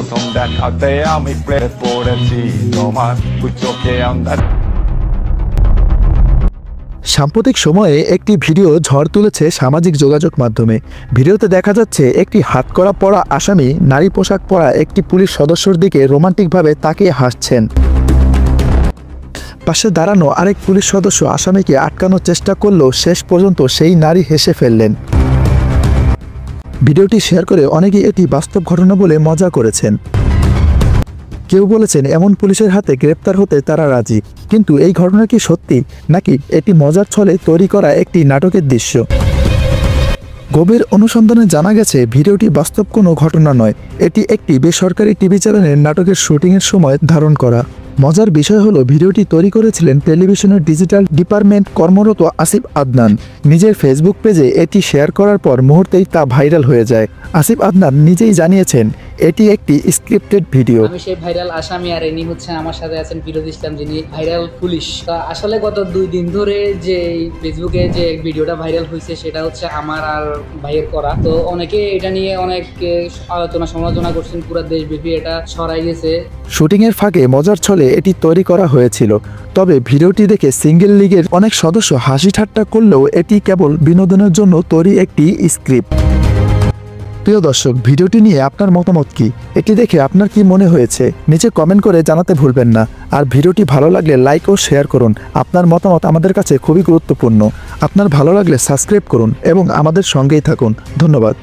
প্রথম দেখাতে আমি প্রেমে পড়েছি তোমার চোখে আন্দাজ। সাম্প্রতিক সময়ে একটি ভিডিও ঝড় তুলেছে সামাজিক যোগাযোগ মাধ্যমে। ভিডিওতে দেখা যাচ্ছে একটি হাতকড়া পরা আসামি নারী পোশাক পরা একটি পুলিশ সদস্যর দিকে রোমান্টিকভাবে তাকিয়ে হাসছেন। পাশে দাঁড়ানো আরেক পুলিশ সদস্য আসামিকে আটকানোর চেষ্টা করলেও শেষ পর্যন্ত সেই নারী হেসে ফেললেন। ভিডিওটি শেয়ার করে অনেকেই এটি বাস্তব ঘটনা বলে মজা করেছেন। কেউ বলেছেন এমন পুলিশের হাতে গ্রেপ্তার হতে তারা রাজি, কিন্তু এই ঘটনা কি সত্যি নাকি এটি মজার ছলে তৈরি করা একটি নাটকের দৃশ্য? গভীর অনুসন্ধানে জানা গেছে ভিডিওটি বাস্তব কোনো ঘটনা নয়, এটি একটি বেসরকারি টিভি চ্যানেলের নাটকের শুটিংয়ের সময় ধারণ করা। মজার বিষয় হলো ভিডিওটি তৈরি করেছিলেন টেলিভিশনের ডিজিটাল ডিপার্টমেন্ট কর্মরত আসিফ আদনান। নিজের ফেসবুক পেজে এটি শেয়ার করার পর মুহূর্তেই তা ভাইরাল হয়ে যায়। আসিফ আদনান নিজেই জানিয়েছেন এটি একটি স্ক্রিপ্টেড ভিডিও। আমি সেই ভাইরাল আসামি, আর ইনি হচ্ছে আমার সাথে আছেন ফিরোজ ইসলাম, যিনি ভাইরাল পুলিশ। তা আসলে গত 2 দিন ধরে যে ফেসবুকে যে ভিডিওটা ভাইরাল হয়েছে সেটা হচ্ছে আমার আর ভাইয়ের করা। তো অনেকে এটা নিয়ে অনেক আলোচনা সমালোচনা করছেন, পুরো দেশব্যাপী এটা ছড়াই গেছে। শুটিংয়ের ফাঁকে মজার ছলে এটি তৈরি করা হয়েছিল, তবে ভিডিওটি দেখে সিঙ্গেল লিগের অনেক সদস্য হাসি ঠাট্টা করলেও এটি কেবল বিনোদনের জন্য তৈরি একটি স্ক্রিপ্ট। প্রিয় দর্শক, ভিডিওটি নিয়ে আপনার মতামত কি? এটি দেখে আপনার কি মনে হয়েছে নিচে কমেন্ট করে জানাতে ভুলবেন না। আর ভিডিওটি ভালো লাগলে লাইক ও শেয়ার করুন। আপনার মতামত আমাদের কাছে খুবই গুরুত্বপূর্ণ। আপনার ভালো লাগলে সাবস্ক্রাইব করুন এবং আমাদের সঙ্গেই থাকুন। ধন্যবাদ।